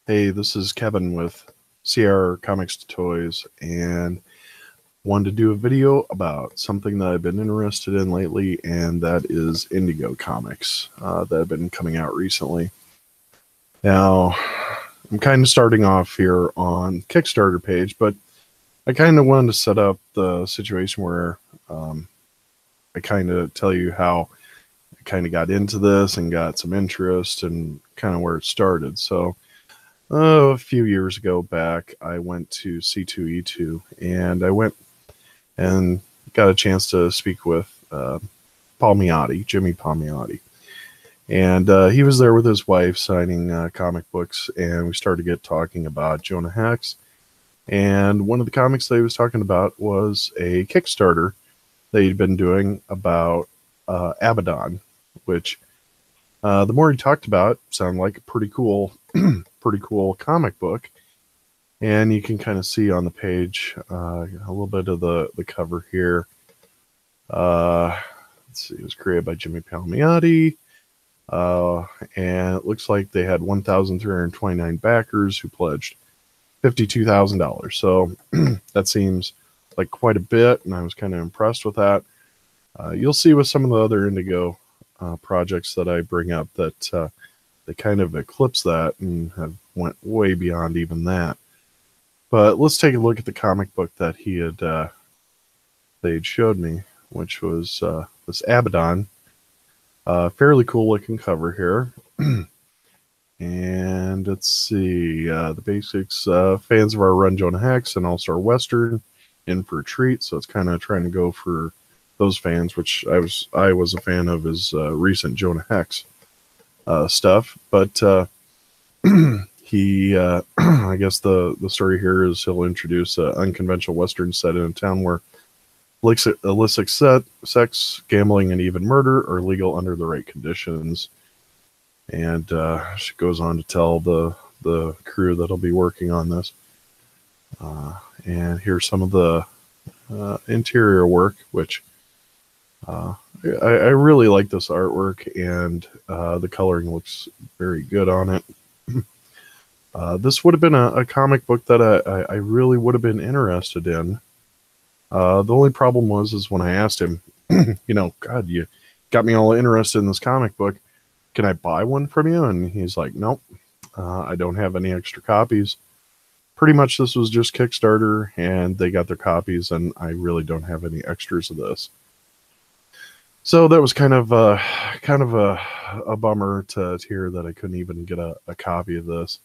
Hey, this is Kevin with CR Comics to Toys, and wanted to do a video about something that I've been interested in lately, and that is Indigo comics that have been coming out recently. Now, I'm kind of starting off here on Kickstarter page, but I kind of wanted to set up the situation where I kind of tell you how I kind of got into this and got some interest and kind of where it started. So, a few years ago back, I went to C2E2, and I went and got a chance to speak with Jimmy Palmiotti. And he was there with his wife signing comic books, and we started to get talking about Jonah Hex. And one of the comics that he was talking about was a Kickstarter that he'd been doing about Abaddon, which the more he talked about, sounded like a pretty cool comic book. And you can kind of see on the page a little bit of the cover here. Let's see, it was created by Jimmy Palmiotti. And it looks like they had 1,329 backers who pledged $52,000. So that seems like quite a bit, and I was kind of impressed with that. You'll see with some of the other Indigo projects that I bring up that they kind of eclipse that and have went way beyond even that. But let's take a look at the comic book that they'd showed me, which was this Abaddon. Fairly cool looking cover here. And let's see, the basics, fans of our run Jonah Hex and All-Star Western in for a treat. So it's kind of trying to go for those fans, which I was a fan of his recent Jonah Hex stuff. But he I guess the story here is he'll introduce an unconventional Western set in a town where illicit sex, gambling, and even murder are legal under the right conditions. And she goes on to tell the crew that'll be working on this. And here's some of the interior work, which I really like this artwork, and the coloring looks very good on it. This would have been a comic book that I really would have been interested in. The only problem is when I asked him, God, you got me all interested in this comic book. Can I buy one from you? And he's like, nope, I don't have any extra copies. Pretty much this was just Kickstarter, and they got their copies, and I really don't have any extras of this. So that was kind of a bummer to hear that I couldn't even get a copy of this.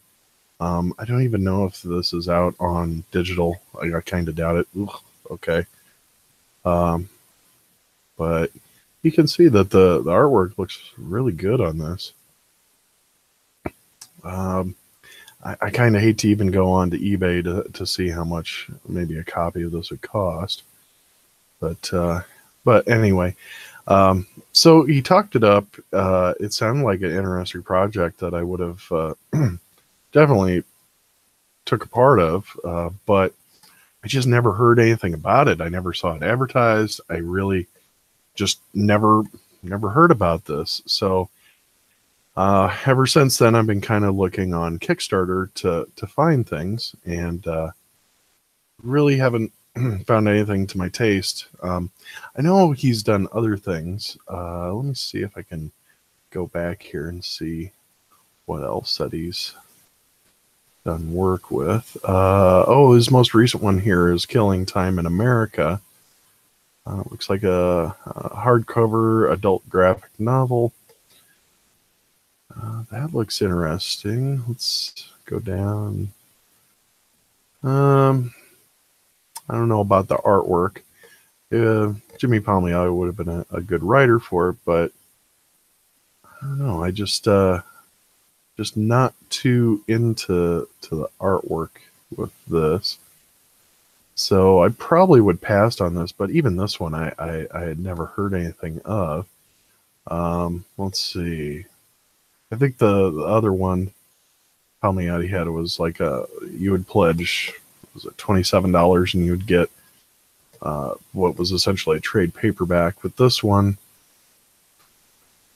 I don't even know if this is out on digital. I kind of doubt it. Ugh, okay. But you can see that the artwork looks really good on this. I kind of hate to even go on to eBay to see how much maybe a copy of this would cost. But anyway, so he talked it up. It sounded like an interesting project that I would have definitely took a part of, but I just never heard anything about it. I never saw it advertised. I really just never heard about this. So ever since then, I've been kind of looking on Kickstarter to find things, and really haven't found anything to my taste. I know he's done other things. Let me see if I can go back here and see what else that he's done work with. His most recent one here is Killing Time in America. Looks like a hardcover adult graphic novel. That looks interesting. Let's go down. I don't know about the artwork. Jimmy Palmiotti would have been a good writer for it, but I don't know. I just not too into the artwork with this. So I probably would pass on this, but even this one I had never heard anything of. Let's see. I think the other one Palmiotti had was like you would pledge, was it $27, and you would get what was essentially a trade paperback. With this one,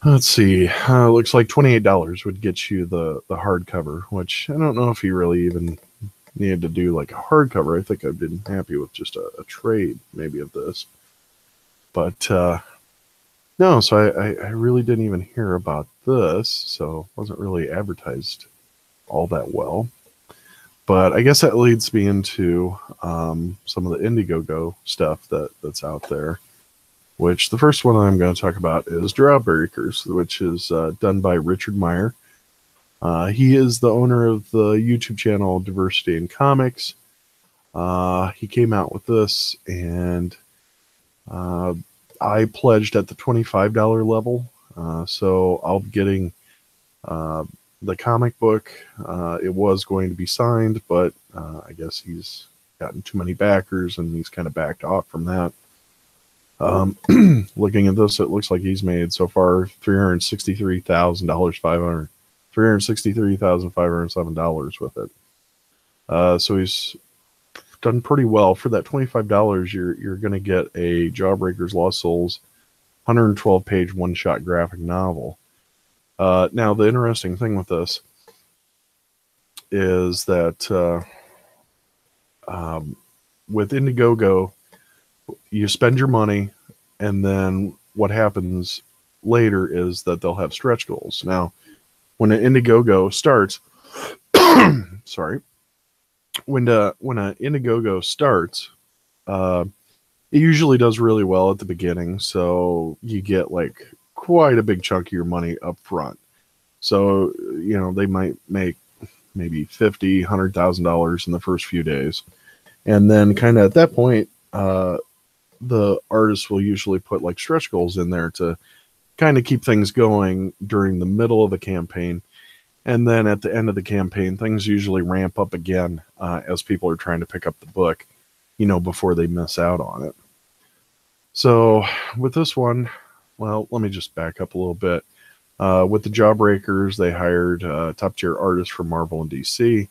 Let's see. Looks like $28 would get you the hardcover, which I don't know if you really even needed to do like a hardcover. I think I've been happy with just a trade maybe of this. But no, so I really didn't even hear about this, so wasn't really advertised all that well. But I guess that leads me into some of the Indiegogo stuff that's out there. Which the first one I'm going to talk about is Jawbreakers, which is done by Richard Meyer. He is the owner of the YouTube channel Diversity in Comics. He came out with this, and I pledged at the $25 level. So I'll be getting the comic book. It was going to be signed, but I guess he's gotten too many backers, and he's kind of backed off from that. Looking at this, it looks like he's made so far $363,507 with it. So he's done pretty well. For that $25, you're going to get a Jawbreakers Lost Souls 112-page one-shot graphic novel. Now, the interesting thing with this is that with Indigogo, you spend your money, and then what happens later is that they'll have stretch goals. Now, when an Indiegogo starts, sorry, when an Indiegogo starts, it usually does really well at the beginning, so you get like quite a big chunk of your money up front. So, you know, they might make maybe $50,000, $100,000 in the first few days, and then kind of at that point, the artist will usually put like stretch goals in there to kind of keep things going during the middle of the campaign. And then at the end of the campaign, things usually ramp up again as people are trying to pick up the book, you know, before they miss out on it. So with this one, well, let me just back up a little bit. With the Jawbreakers, they hired top tier artists from Marvel and DC.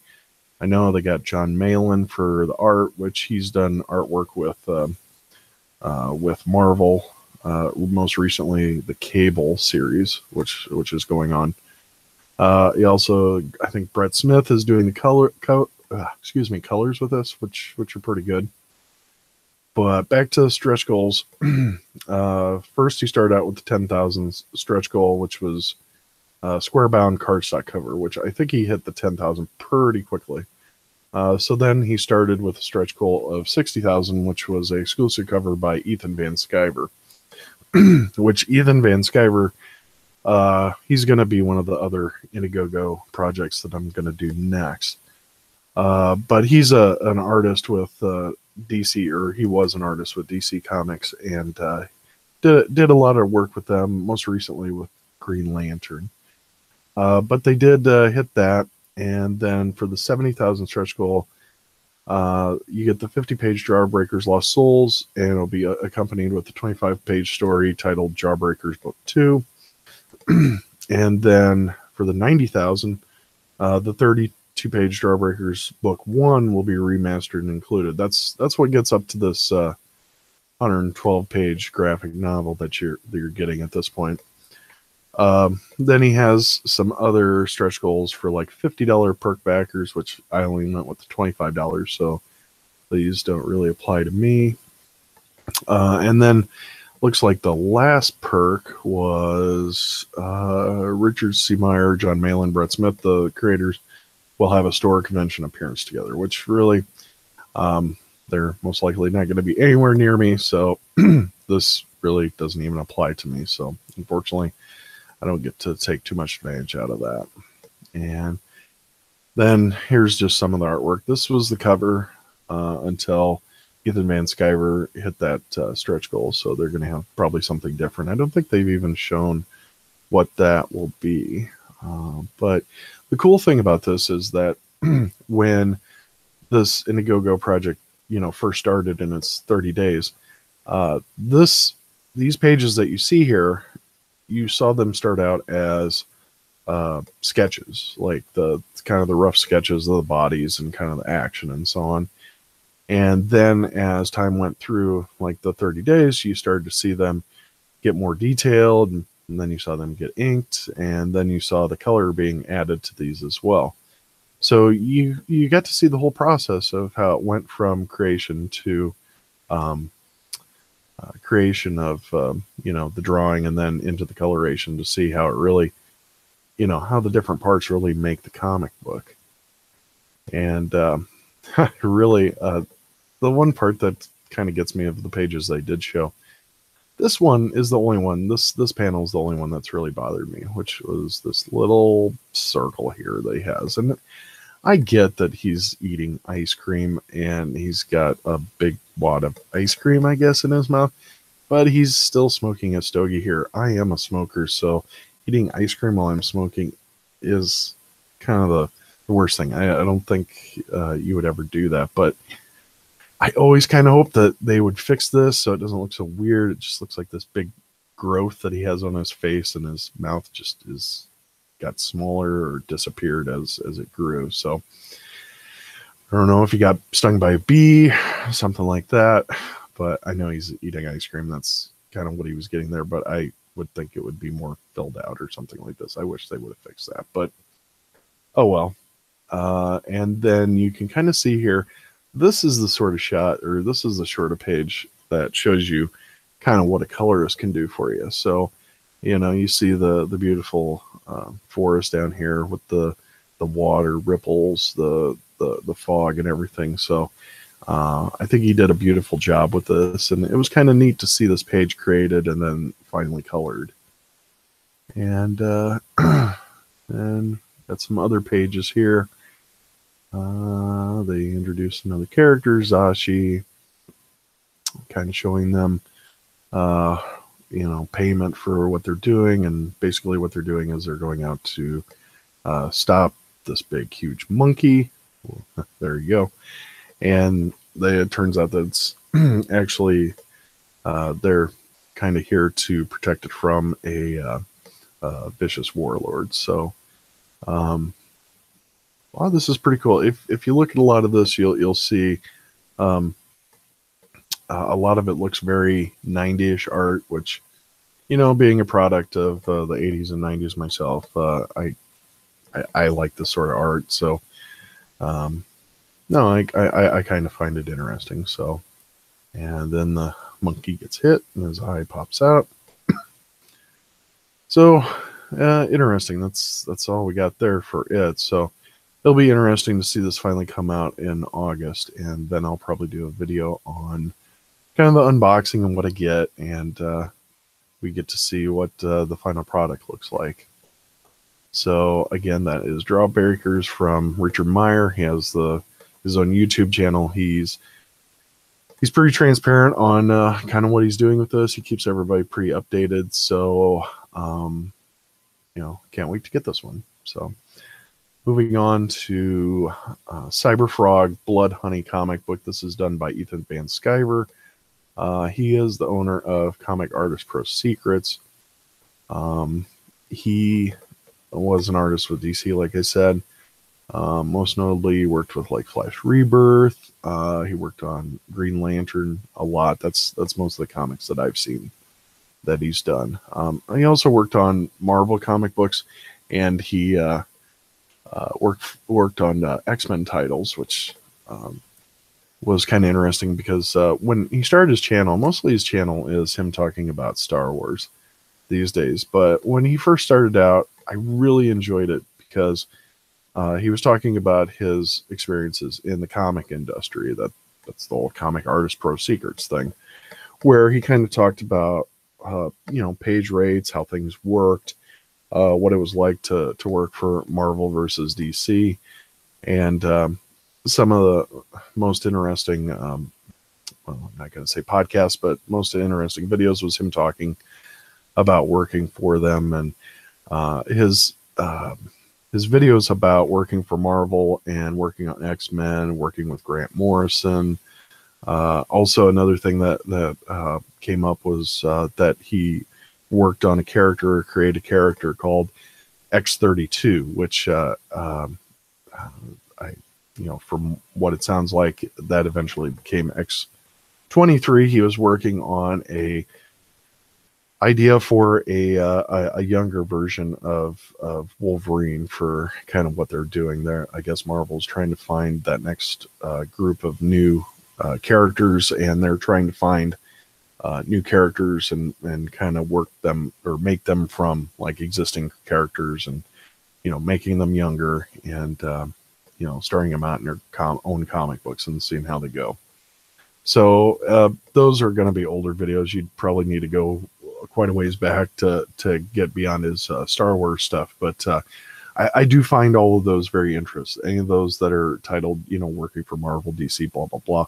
I know they got John Malin for the art, which he's done artwork with Marvel, most recently the Cable series, which is going on. He also, I think Brett Smith is doing the colors with this, which are pretty good. But back to stretch goals. First, he started out with the 10,000 stretch goal, which was square bound cardstock cover, which I think he hit the 10,000 pretty quickly. So then he started with a stretch goal of 60,000, which was an exclusive cover by Ethan Van Sciver. Which Ethan Van Sciver, he's going to be one of the other Indiegogo projects that I'm going to do next. But he's an artist with DC, or he was an artist with DC Comics, and did a lot of work with them, most recently with Green Lantern. But they did hit that. And then for the 70,000 stretch goal, you get the 50-page Jawbreakers Lost Souls, and it'll be accompanied with the 25-page story titled Jawbreakers Book 2. And then for the 90,000, the 32-page Jawbreakers Book 1 will be remastered and included. That's what gets up to this 112-page graphic novel that you're getting at this point. Then he has some other stretch goals for like $50 perk backers, which I only went with the $25, so these don't really apply to me. And then looks like the last perk was Richard C. Meyer, John Malin, Brett Smith, the creators, will have a store convention appearance together, which really they're most likely not going to be anywhere near me, so this really doesn't even apply to me. So unfortunately, I don't get to take too much advantage out of that. And then here's just some of the artwork. This was the cover until Ethan Van Sciver hit that stretch goal, so they're going to have probably something different. I don't think they've even shown what that will be. But the cool thing about this is that when this Indiegogo project, you know, first started in its 30 days, these pages that you see here, you saw them start out as sketches, like the kind of the rough sketches of the bodies and kind of the action and so on. And then as time went through, like the 30 days, you started to see them get more detailed and and then you saw them get inked, and then you saw the color being added to these as well. So you got to see the whole process of how it went from creation to creation of the drawing, and then into the coloration, to see how it really, how the different parts really make the comic book. And really, the one part that kind of gets me of the pages they did show, this one is the only one, this panel is the only one that's really bothered me, which was this little circle here that he has. And I get that he's eating ice cream and he's got a big wad of ice cream, I guess, in his mouth, but he's still smoking a stogie here. I am a smoker, so eating ice cream while I'm smoking is kind of the worst thing. I don't think you would ever do that, but I always kind of hope that they would fix this so it doesn't look so weird. It just looks like this big growth that he has on his face, and his mouth just got smaller or disappeared as it grew. So I don't know if he got stung by a bee, something like that, but I know he's eating ice cream. That's kind of what he was getting there, but I would think it would be more filled out or something like this. I wish they would have fixed that, but oh well. And then you can kind of see here, this is the sort of shot, or this is the shorter page that shows you kind of what a colorist can do for you. So, you see the beautiful forest down here with the water ripples, the fog and everything. So I think he did a beautiful job with this, and it was kind of neat to see this page created and then finally colored. And and got some other pages here. They introduced another character, Zashi, kind of showing them payment for what they're doing, and basically what they're doing is they're going out to stop this big huge monkey. Well, there you go. And it turns out that it's actually they're kind of here to protect it from a vicious warlord. So wow, this is pretty cool. If you look at a lot of this, you'll see a lot of it looks very 90-ish art, which, being a product of the 80s and 90s myself, I like this sort of art. So no, I kind of find it interesting. So, and then the monkey gets hit and his eye pops out. So interesting. That's all we got there for it. So it'll be interesting to see this finally come out in August, and then I'll probably do a video on kind of the unboxing and what I get, and we get to see what the final product looks like. So again, that is Drawbreakers from Richard Meyer. He has his own YouTube channel. He's pretty transparent on kind of what he's doing with this. He keeps everybody pretty updated. So can't wait to get this one. So moving on to Cyberfrog Blood Honey comic book. This is done by Ethan Van Sciver. He is the owner of Comic Artist Pro Secrets. He was an artist with DC, like I said. Most notably worked with like Flash Rebirth. He worked on Green Lantern a lot. That's most of the comics that I've seen that he's done. He also worked on Marvel comic books, and he worked on X-Men titles, which was kind of interesting because when he started his channel, mostly his channel is him talking about Star Wars these days. But when he first started out, I really enjoyed it because he was talking about his experiences in the comic industry. That's the old Comic Artist Pro Secrets thing, where he kind of talked about page rates, how things worked, what it was like to work for Marvel versus DC, and some of the most interesting, well, I'm not going to say podcasts, but most interesting videos was him talking about working for them, and his videos about working for Marvel and working on X-Men, working with Grant Morrison. Also, another thing that came up was that he worked on created a character called X-32, which from what it sounds like, that eventually became X-23. He was working on idea for a younger version of Wolverine for kind of what they're doing there. I guess Marvel's trying to find that next group of new characters, and they're trying to find new characters and kind of work them or make them from like existing characters, and making them younger, and starting them out in their own comic books and seeing how they go. So those are going to be older videos. You'd probably need to go quite a ways back to get beyond his Star Wars stuff. But I do find all of those very interesting. Any of those that are titled, working for Marvel, DC, blah, blah,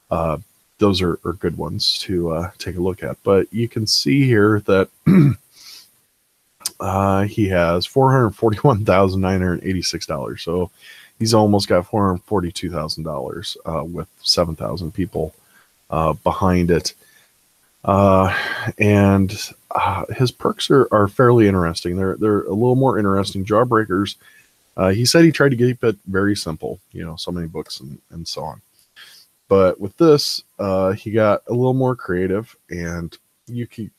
blah. Those are good ones to take a look at. But you can see here that he has $441,986. So he's almost got $442,000 with 7,000 people behind it. And his perks are fairly interesting. They're a little more interesting. Jawbreakers. He said he tried to keep it very simple, so many books and so on. But with this, he got a little more creative, and you can.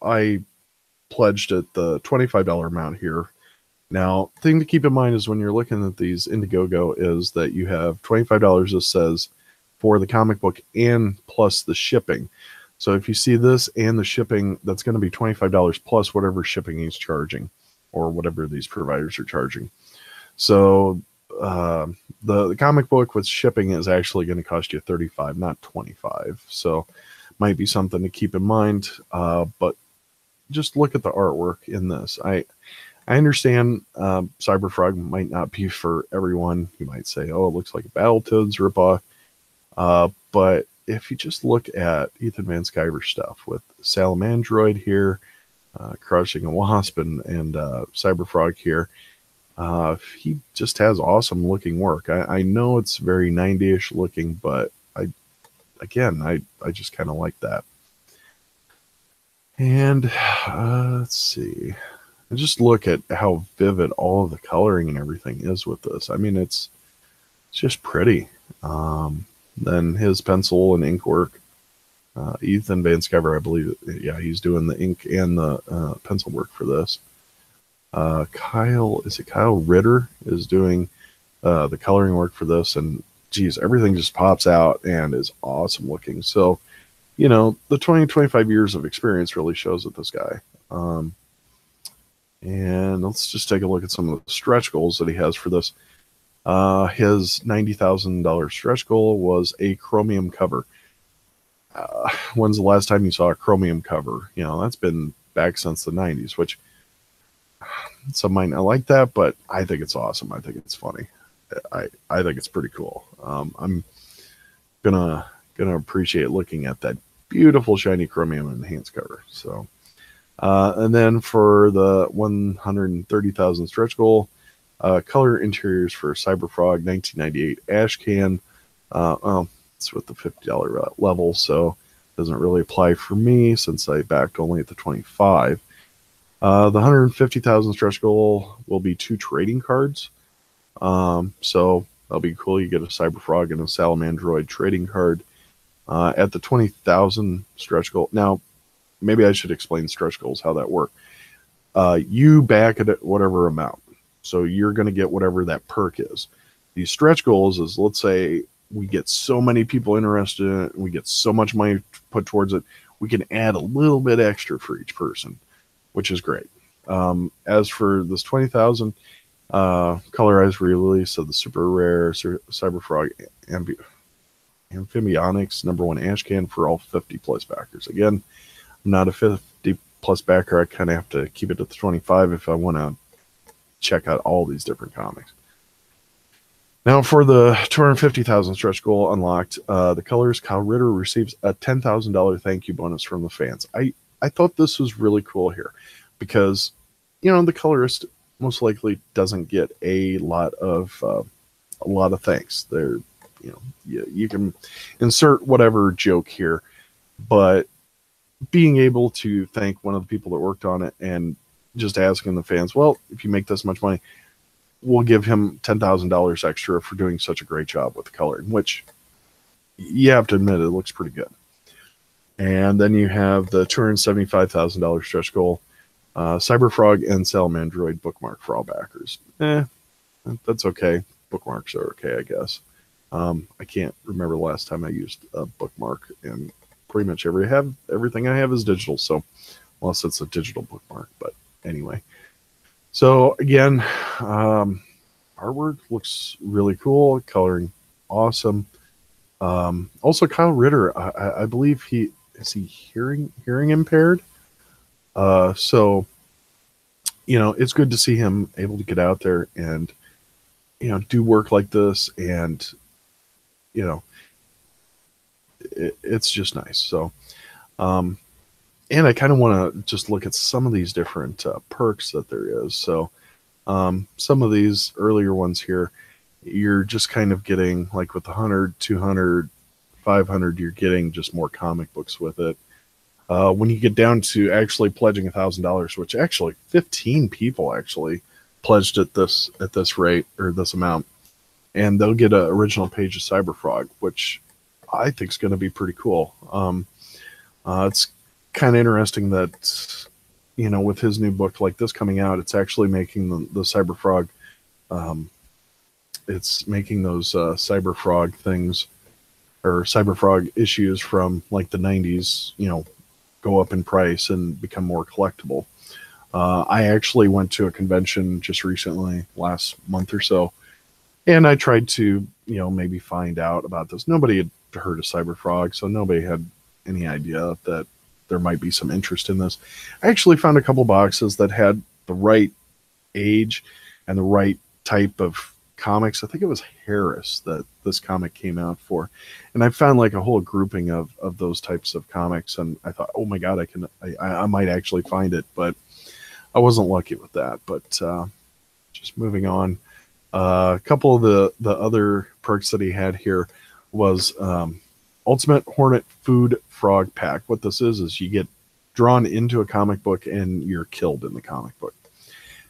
I pledged at the $25 amount here. Now, thing to keep in mind is when you're looking at these Indiegogo is that you have $25 that says for the comic book and plus the shipping. So if you see this and the shipping, that's going to be $25 plus whatever shipping he's charging or whatever these providers are charging. So the comic book with shipping is actually going to cost you $35, not $25. So might be something to keep in mind. But just look at the artwork in this. I understand Cyberfrog might not be for everyone. You might say, oh, it looks like a Battletoads ripoff. But if you just look at Ethan Van Sciver stuff with Salamandroid here, Crushing a Wasp, and Cyberfrog here, he just has awesome looking work. I know it's very 90-ish looking, but I just kind of like that. And let's see. Just look at how vivid all of the coloring and everything is with this. I mean, it's just pretty. Then his pencil and ink work. Ethan Van Sciver, I believe, yeah, he's doing the ink and the pencil work for this. Kyle Ritter is doing the coloring work for this, and geez, everything just pops out and is awesome looking. So, the 25 years of experience really shows with this guy. And let's just take a look at some of the stretch goals that he has for this. His $90,000 stretch goal was a chromium cover. When's the last time you saw a chromium cover? That's been back since the 90s, which some might not like that, but I think it's awesome. I think it's funny. I think it's pretty cool. I'm gonna appreciate looking at that beautiful shiny chromium enhanced cover. So, and then for the 130,000 stretch goal, color interiors for Cyberfrog 1998 ash can. Well, it's with the $50 level, so it doesn't really apply for me since I backed only at the 25. The 150,000 stretch goal will be 2 trading cards. So that'll be cool. You get a Cyberfrog and a Salamandroid trading card. At the 20,000 stretch goal. Now, maybe I should explain stretch goals, how that work. You back it at whatever amount. So you're going to get whatever that perk is. These stretch goals is, let's say we get so many people interested in it, and we get so much money put towards it, we can add a little bit extra for each person, which is great. As for this 20,000 colorized release of the super rare Cyberfrog Amphibionics #1 ash can for all 50 plus backers. Again, I'm not a 50 plus backer. I kind of have to keep it at the 25 if I want to check out all these different comics. Now for the 250,000 stretch goal unlocked, the colors, Kyle Ritter receives a $10,000 thank you bonus from the fans. I thought this was really cool here because, the colorist most likely doesn't get a lot of thanks. They're, you can insert whatever joke here, but being able to thank one of the people that worked on it and just asking the fans, well, if you make this much money, we'll give him $10,000 extra for doing such a great job with the coloring, which you have to admit, it looks pretty good. And then you have the $275,000 stretch goal, Cyberfrog and Salamandroid bookmark for all backers. That's okay. Bookmarks are okay, I guess. I can't remember the last time I used a bookmark, and pretty much everything I have is digital, so unless it's a digital bookmark. But anyway, so again, artwork looks really cool, coloring awesome. Also, Kyle Ritter, I believe he hearing impaired. So it's good to see him able to get out there and do work like this, and it's just nice. So, and I kind of want to just look at some of these different perks that there is. So, some of these earlier ones here, you're just kind of getting, like with 100, 200, 500, you're getting just more comic books with it. When you get down to actually pledging $1,000, which actually 15 people actually pledged at this rate, or this amount, and they'll get an original page of Cyberfrog, which I think is going to be pretty cool. It's kind of interesting that with his new book like this coming out, it's actually making the Cyberfrog. It's making those Cyberfrog things, or Cyberfrog issues from like the 90s, go up in price and become more collectible. I actually went to a convention just recently, last month or so, and I tried to, maybe find out about this. Nobody had heard of Cyberfrog, so nobody had any idea that there might be some interest in this. I actually found a couple boxes that had the right age and the right type of comics. I think it was Harris that this comic came out for, and I found like a whole grouping of those types of comics, and I thought, oh my god, I might actually find it, but I wasn't lucky with that. But just moving on, a couple of the other perks that he had here was Ultimate Hornet Food Frog Pack. What this is you get drawn into a comic book and you're killed in the comic book.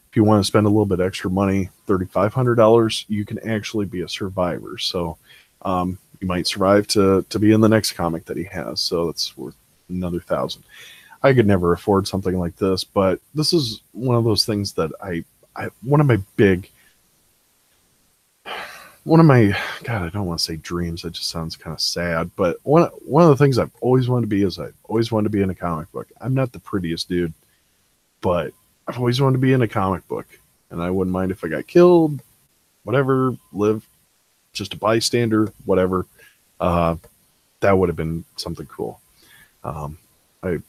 If you want to spend a little bit extra money, $3,500, you can actually be a survivor. So you might survive to be in the next comic that he has. So that's worth another $1,000. I could never afford something like this, but this is one of those things that one of my God, I don't want to say dreams. That just sounds kind of sad. But one of the things I've always wanted to be is I've always wanted to be in a comic book. I'm not the prettiest dude, but I've always wanted to be in a comic book, and I wouldn't mind if I got killed, whatever, live just a bystander, whatever. That would have been something cool. I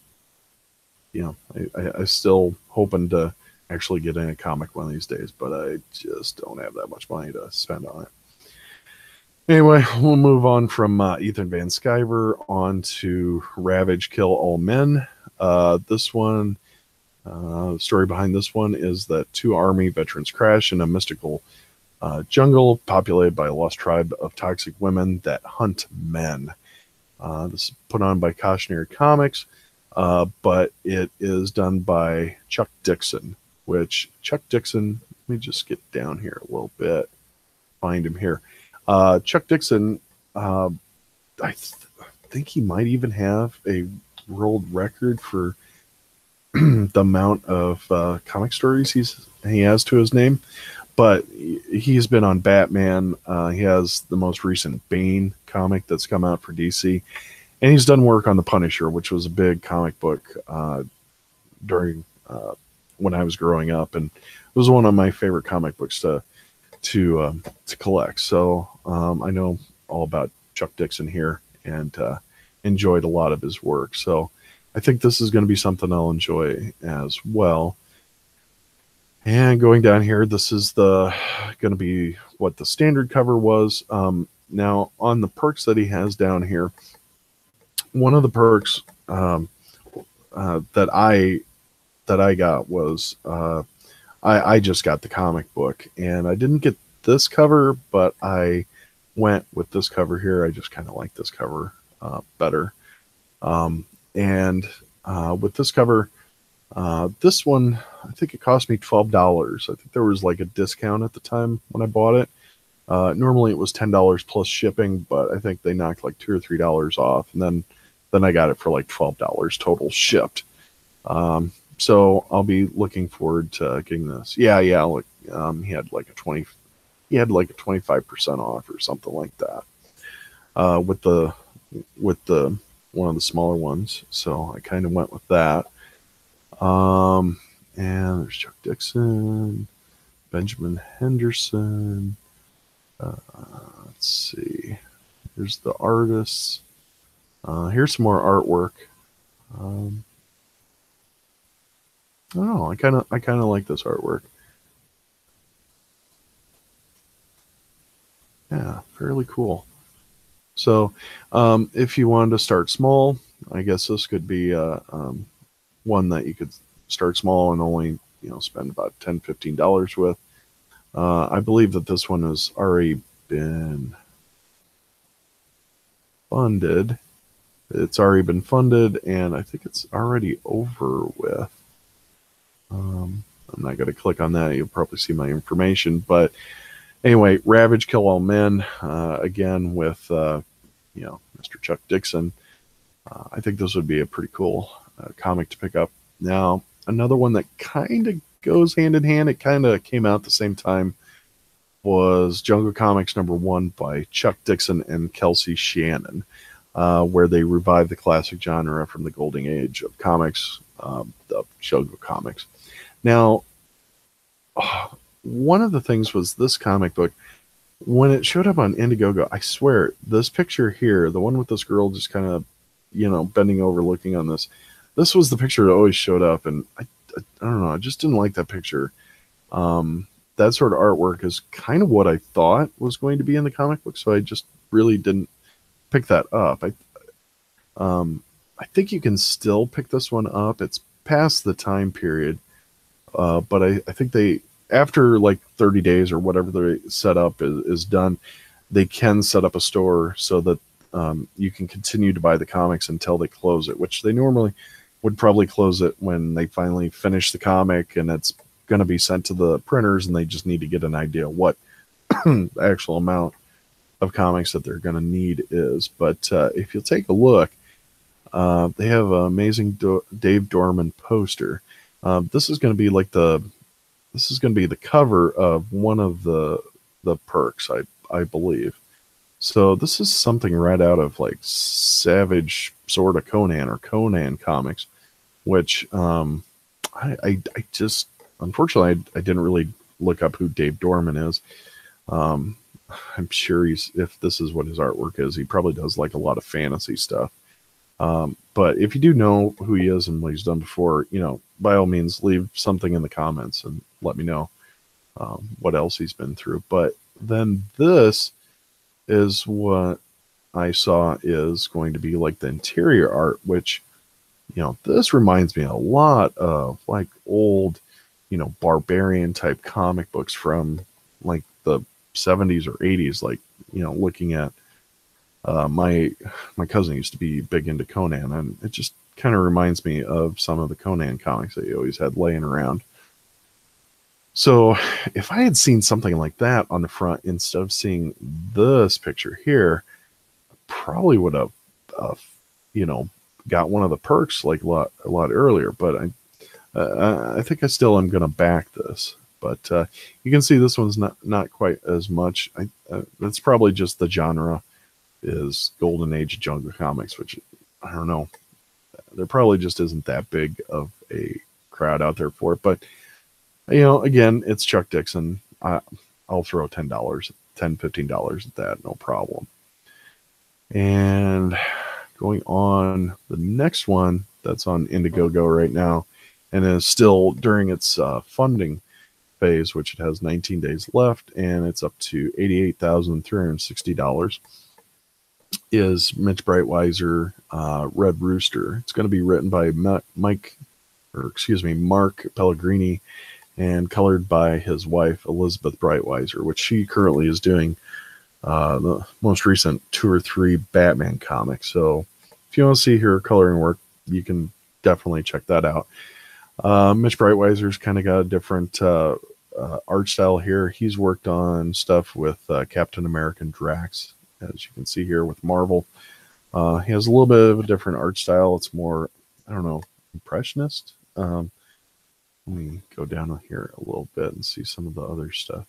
still hoping to actually get in a comic one of these days, but I just don't have that much money to spend on it. Anyway, we'll move on from Ethan Van Sciver on to Ravage Kill All Men. This one, the story behind this one is that 2 Army veterans crash in a mystical jungle populated by a lost tribe of toxic women that hunt men. This is put on by Cautionary Comics, but it is done by Chuck Dixon, which Chuck Dixon, let me just get down here a little bit, find him here. Chuck Dixon, I think he might even have a world record for the amount of comic stories he has to his name, but he's been on Batman. He has the most recent Bane comic that's come out for DC, and he's done work on the Punisher, which was a big comic book during when I was growing up, and it was one of my favorite comic books to collect. So I know all about Chuck Dixon here, and enjoyed a lot of his work. So I think this is going to be something I'll enjoy as well. And going down here, this is going to be what the standard cover was. Now on the perks that he has down here, one of the perks that I got was I just got the comic book, and I didn't get this cover, but I went with this cover here. I just kind of like this cover better. And with this cover, this one, I think it cost me $12. I think there was like a discount at the time when I bought it. Normally it was $10 plus shipping, but I think they knocked like $2 or $3 off. And then then I got it for like $12 total shipped. So I'll be looking forward to getting this. Yeah, look, he had like a 25% off or something like that. With the one of the smaller ones. So I kind of went with that. And there's Chuck Dixon, Benjamin Henderson. Let's see. Here's the artists. Here's some more artwork. I don't know. I kind of like this artwork. Yeah, fairly cool. So, if you wanted to start small, I guess this could be one that you could start small and only spend about $10-15 with. I believe that this one has already been funded. It's already been funded, and I think it's already over with. I'm not going to click on that. You'll probably see my information. But anyway, Ravage Kill All Men, again with, Mr. Chuck Dixon. I think this would be a pretty cool comic to pick up. Now, another one that kind of goes hand in hand, it kind of came out at the same time, was Jungle Comics #1 by Chuck Dixon and Kelsey Shannon, where they revived the classic genre from the golden age of comics, the Jungle Comics. Now, one of the things was this comic book, when it showed up on Indiegogo, I swear, this picture here, the one with this girl just kind of, bending over looking on this was the picture that always showed up, and I don't know, I just didn't like that picture. That sort of artwork is kind of what I thought was going to be in the comic book, so I just really didn't pick that up. I think you can still pick this one up. It's past the time period, but I think they, after like 30 days or whatever they set up is done, they can set up a store so that you can continue to buy the comics until they close it, which they normally would probably close it when they finally finish the comic and it's going to be sent to the printers and they just need to get an idea what the actual amount of comics that they're going to need is. But if you'll take a look, they have an amazing Dave Dorman poster. This is going to be like the cover of one of the perks, I believe. So this is something right out of like Savage Sword of Conan or Conan comics, which I just, unfortunately, I didn't really look up who Dave Dorman is. I'm sure if this is what his artwork is, he probably does like a lot of fantasy stuff. But if you do know who he is and what he's done before, by all means, leave something in the comments and let me know what else he's been through. But then this is what I saw is going to be like the interior art, which, this reminds me a lot of like old, barbarian type comic books from like the 70s or 80s. Like, looking at my cousin used to be big into Conan, and it just kind of reminds me of some of the Conan comics that he always had laying around. So if I had seen something like that on the front instead of seeing this picture here, I probably would have, got one of the perks like a lot earlier. But I think I still am going to back this. But you can see this one's not quite as much. That's probably just the genre is Golden Age of Jungle Comics, which I don't know. There probably just isn't that big of a crowd out there for it. But again, it's Chuck Dixon. I'll throw $10-15 at that, no problem. And going on, the next one that's on Indiegogo right now and is still during its funding phase, which it has 19 days left, and it's up to $88,360, is Mitch Breitweiser, Red Rooster. It's going to be written by Mark Pellegrini and colored by his wife, Elizabeth Breitweiser, which she currently is doing the most recent 2 or 3 Batman comics. So if you want to see her coloring work, you can definitely check that out. Mitch Breitweiser's kind of got a different art style here. He's worked on stuff with Captain America and Drax, as you can see here with Marvel. He has a little bit of a different art style. It's more, I don't know, impressionist. Let me go down here a little bit and see some of the other stuff.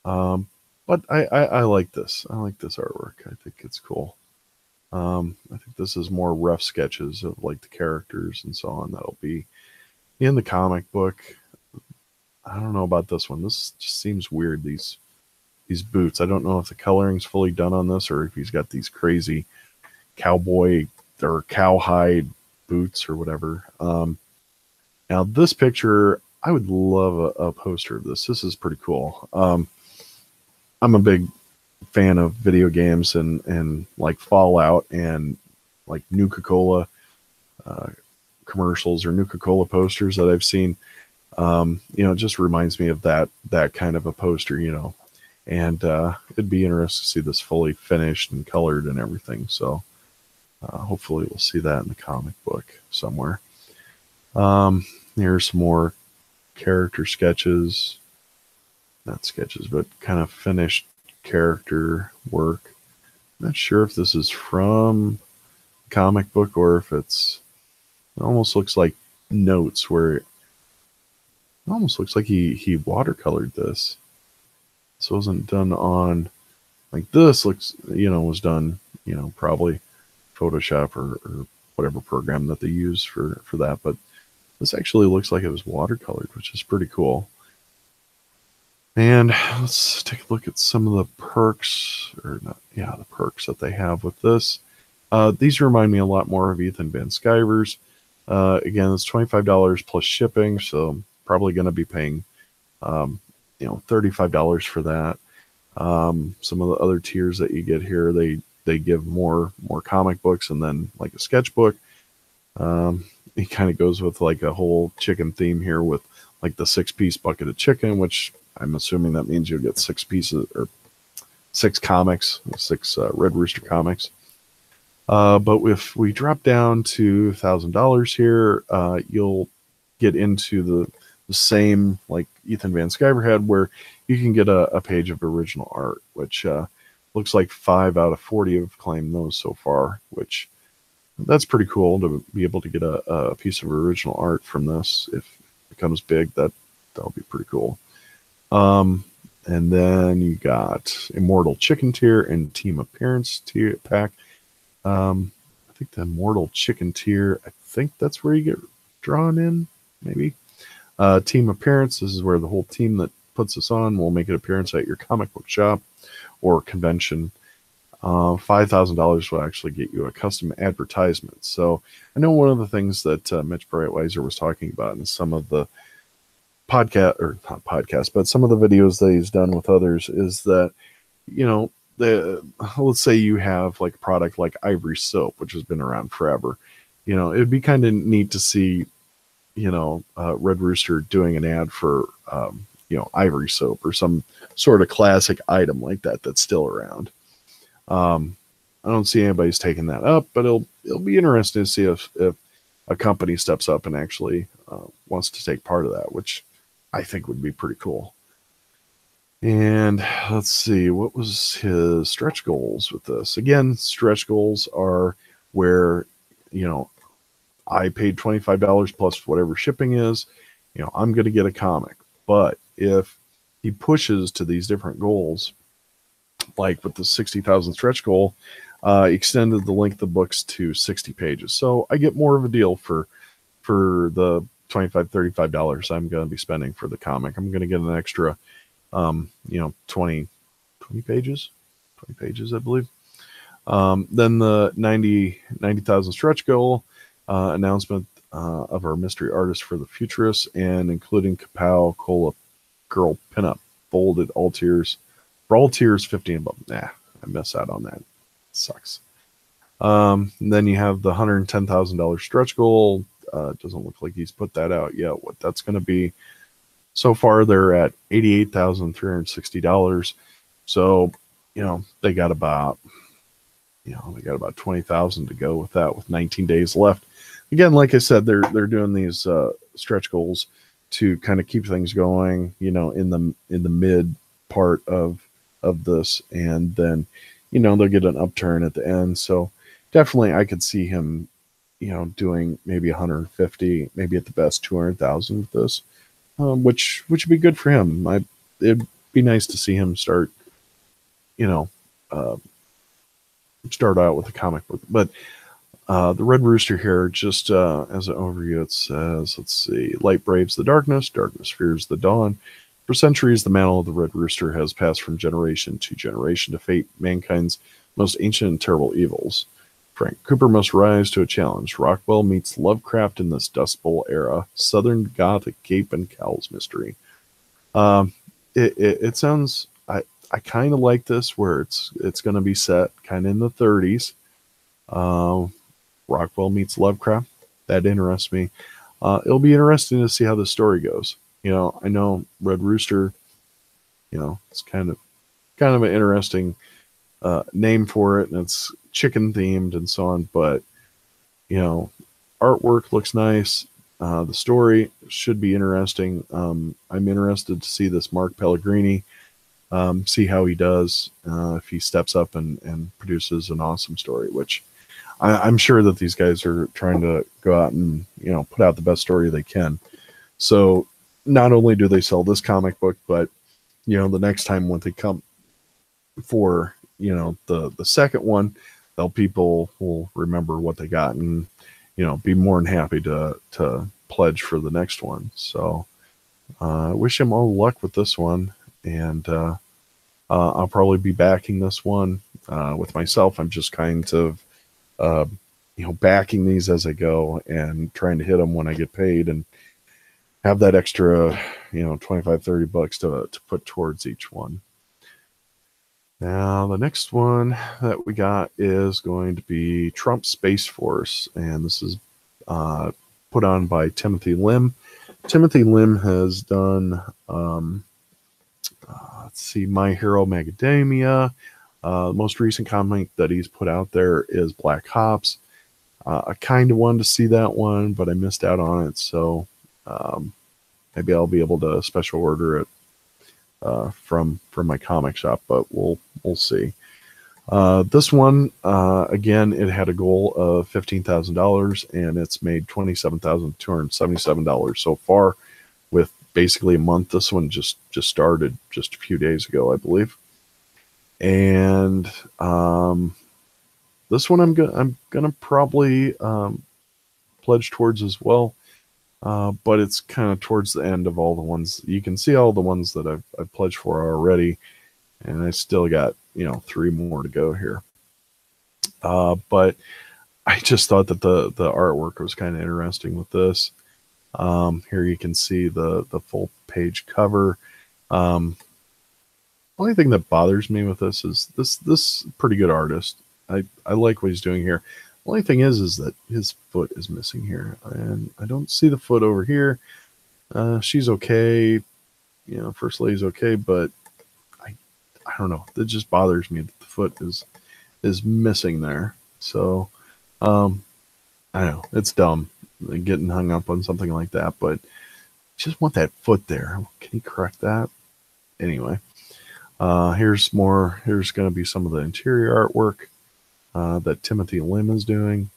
But I like this. I like this artwork. I think it's cool. I think this is more rough sketches of like the characters and so on that'll be in the comic book. I don't know about this one. This just seems weird. These boots. I don't know if the coloring's fully done on this or if he's got these crazy cowboy or cowhide boots or whatever. Now this picture, I would love a poster of this. This is pretty cool. I'm a big fan of video games and like Fallout and like Nuka-Cola commercials or Nuka-Cola posters that I've seen. It just reminds me of that kind of a poster, and it'd be interesting to see this fully finished and colored and everything. So hopefully we'll see that in the comic book somewhere. Here's some more character sketches, not sketches, but kind of finished character work. Not sure if this is from comic book or if it almost looks like notes where it almost looks like he watercolored this. This wasn't done on, like this looks, was done, probably Photoshop or whatever program that they use for that. But this actually looks like it was watercolored, which is pretty cool. And let's take a look at some of the perks, the perks that they have with this. These remind me a lot more of Ethan Van Sciver's. Again, it's $25 plus shipping, so I'm probably going to be paying, $35 for that. Some of the other tiers that you get here, they give more comic books and then like a sketchbook. It kind of goes with like a whole chicken theme here with like the 6-piece bucket of chicken, which I'm assuming that means you'll get 6 pieces or 6 comics, 6 Red Rooster comics. But if we drop down to $1,000 here, you'll get into the same like Ethan Van Sciver had, where you can get a page of original art, which looks like 5 out of 40 have claimed those so far, which that's pretty cool to be able to get a piece of original art from this. If it becomes big, that'll be pretty cool. And then you got Immortal Chicken Tier and Team Appearance tier pack. I think the Immortal Chicken Tier, I think that's where you get drawn in, maybe. Team Appearance, this is where the whole team that puts this on will make an appearance at your comic book shop or convention. $5,000 will actually get you a custom advertisement. So I know one of the things that Mitch Breitweiser was talking about in some of the but some of the videos that he's done with others is that, let's say you have like a product like Ivory Soap, which has been around forever. It'd be kind of neat to see, Red Rooster doing an ad for, Ivory Soap or some sort of classic item like that that's still around. I don't see anybody's taking that up, but it'll be interesting to see if a company steps up and actually wants to take part of that, which I think would be pretty cool. And let's see, what was his stretch goals with this? Again, stretch goals are where, I paid $25 plus whatever shipping is, I'm going to get a comic. But if he pushes to these different goals, like with the 60,000 stretch goal, extended the length of books to 60 pages. So I get more of a deal for the $25-$35 I'm going to be spending for the comic. I'm going to get an extra, 20 pages, I believe. Then the 90,000 stretch goal, announcement of our mystery artist for the Futurists, and including Kapow Cola Girl pinup, bolded, all tiers. For all tiers, 50 and above. Nah, I miss out on that. Sucks. Then you have the $110,000 stretch goal. Doesn't look like he's put that out yet. What that's going to be. So far, they're at $88,360. So, they got about, 20,000 to go with that, with 19 days left. Again, like I said, they're doing these stretch goals to kind of keep things going, in the mid part of this, and then, they'll get an upturn at the end. So definitely I could see him, doing maybe 150, maybe at the best 200,000 with this, which would be good for him. It'd be nice to see him start, you know, uh, start out with a comic book. But the Red Rooster here, just as an overview, it says, let's see, light braves the darkness, darkness fears the dawn. For centuries, the mantle of the Red Rooster has passed from generation to generation to fate mankind's most ancient and terrible evils. Frank Cooper must rise to a challenge. Rockwell meets Lovecraft in this Dust Bowl era. Southern Gothic cape and cowls mystery. It sounds, I kind of like this where it's going to be set kind of in the 30s. Rockwell meets Lovecraft. That interests me. It'll be interesting to see how the story goes. I know Red Rooster, it's kind of an interesting name for it, and it's chicken themed and so on. But artwork looks nice. The story should be interesting. I'm interested to see this Mark Pellegrini, see how he does, if he steps up and produces an awesome story, which I'm sure that these guys are trying to go out and, put out the best story they can. So not only do they sell this comic book, but, the next time when they come for, the second one, people will remember what they got and, be more than happy to pledge for the next one. So I wish him all luck with this one. And I'll probably be backing this one with myself. I'm just kind of, backing these as I go and trying to hit them when I get paid and have that extra, $25-$30 to put towards each one. Now, the next one that we got is going to be Trump Space Force, and this is put on by Timothy Lim. Timothy Lim has done, let's see, My Hero Macadamia. The most recent comic that he's put out there is Black Hops. I kind of wanted to see that one, but I missed out on it, so maybe I'll be able to special order it from my comic shop, but we'll see. This one, again, it had a goal of $15,000, and it's made $27,277 so far, with basically a month. This one just started just a few days ago, I believe. And this one I'm gonna probably pledge towards as well. But it's kind of towards the end of all the ones. You can see all the ones that I've pledged for already, and I still got 3 more to go here. But I just thought that the artwork was kind of interesting with this. Here you can see the full page cover. Only thing that bothers me with this is this pretty good artist. I like what he's doing here. The only thing is that his foot is missing here, and I don't see the foot over here. She's okay, First Lady's okay, but I don't know. It just bothers me that the foot is missing there. So I don't know. It's dumb getting hung up on something like that, but just want that foot there. Can he correct that? Anyway, here's more. Here's going to be some of the interior artwork that Timothy Lim is doing.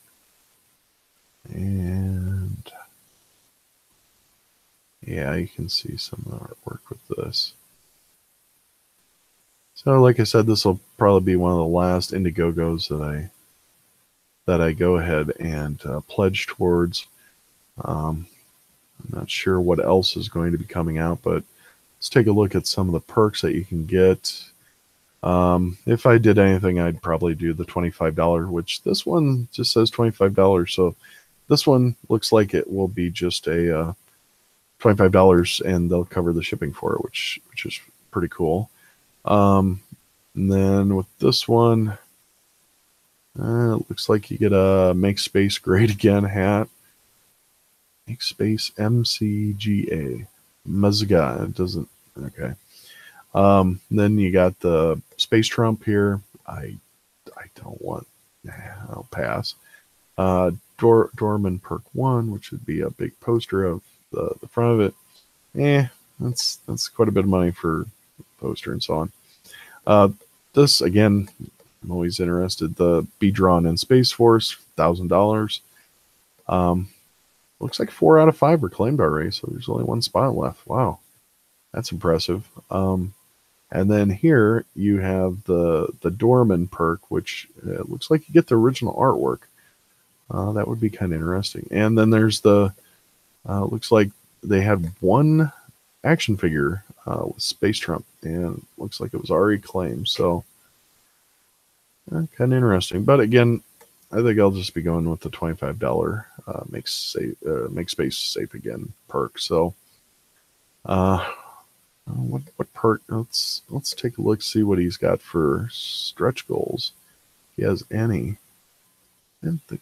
And yeah, you can see some of the artwork with this. So like I said, this will probably be one of the last Indigogos that I go ahead and pledge towards. I'm not sure what else is going to be coming out, but let's take a look at some of the perks that you can get. If I did anything, I'd probably do the $25, which this one just says $25. So this one looks like it will be just a $25, and they'll cover the shipping for it, which is pretty cool. And then with this one, it looks like you get a Make Space Great Again hat. Make Space MCGA. Mazga. It doesn't. Okay. Then you got the Space Trump here. I don't want. I'll pass. Dorman Perk 1, which would be a big poster of the front of it. That's quite a bit of money for a poster and so on. This again, I'm always interested. The Be Drawn in Space Force, $1,000. Looks like 4 out of 5 are claimed already, so there's only one spot left. Wow, that's impressive. And then here you have the Doorman perk, which looks like you get the original artwork. That would be kind of interesting. And then there's the looks like they had one action figure with Space Trump, and looks like it was already claimed. So kind of interesting. But again, I think I'll just be going with the $25 make space safe again perk. So what perk? Let's take a look, see what he's got for stretch goals. If he has any. I didn't think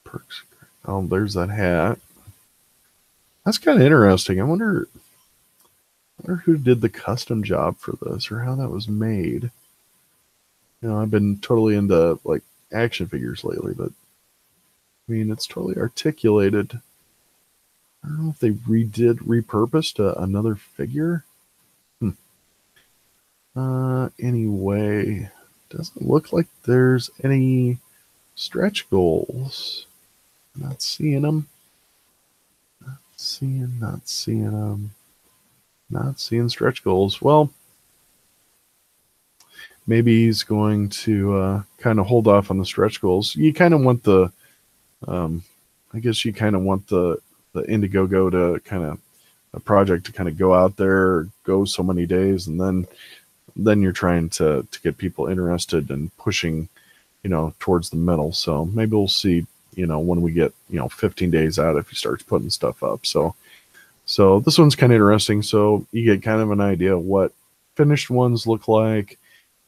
perks. Oh, there's that hat. That's kind of interesting. I wonder who did the custom job for this, or how that was made. You know, I've been totally into like action figures lately, but I mean, it's totally articulated. I don't know if they repurposed another figure. Anyway, doesn't look like there's any stretch goals. Not seeing them. Not seeing them. Not seeing stretch goals. Well, maybe he's going to kind of hold off on the stretch goals. You kind of want the, I guess you kind of want the Indigogo to kind of a project to kind of go out there, go so many days, and then you're trying to get people interested and pushing, you know, towards the middle. So maybe we'll see, you know, when we get, you know, 15 days out, if he starts putting stuff up. So this one's kind of interesting. So you get kind of an idea of what finished ones look like,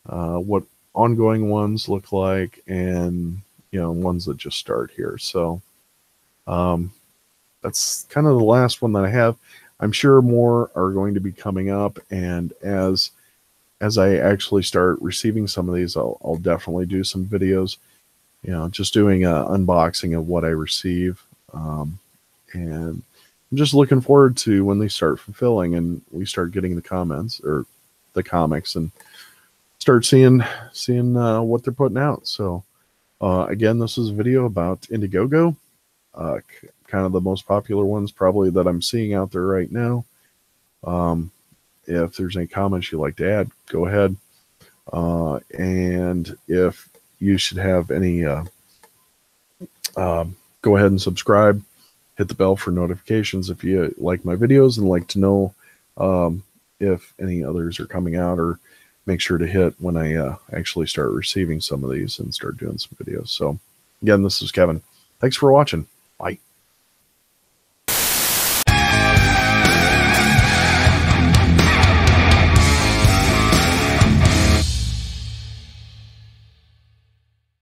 what ongoing ones look like, and, you know, ones that just start here. So that's kind of the last one that I have. I'm sure more are going to be coming up, and as I actually start receiving some of these, I'll definitely do some videos, you know, just doing an unboxing of what I receive. And I'm just looking forward to when they start fulfilling and we start getting the comments or the comics and start seeing what they're putting out. So again, this is a video about Indigogo, kind of the most popular ones probably that I'm seeing out there right now. If there's any comments you'd like to add, go ahead. And if you should have any, go ahead and subscribe, hit the bell for notifications if you like my videos and like to know if any others are coming out, or make sure to hit when I actually start receiving some of these and start doing some videos. So again, this is Kevin. Thanks for watching. Bye.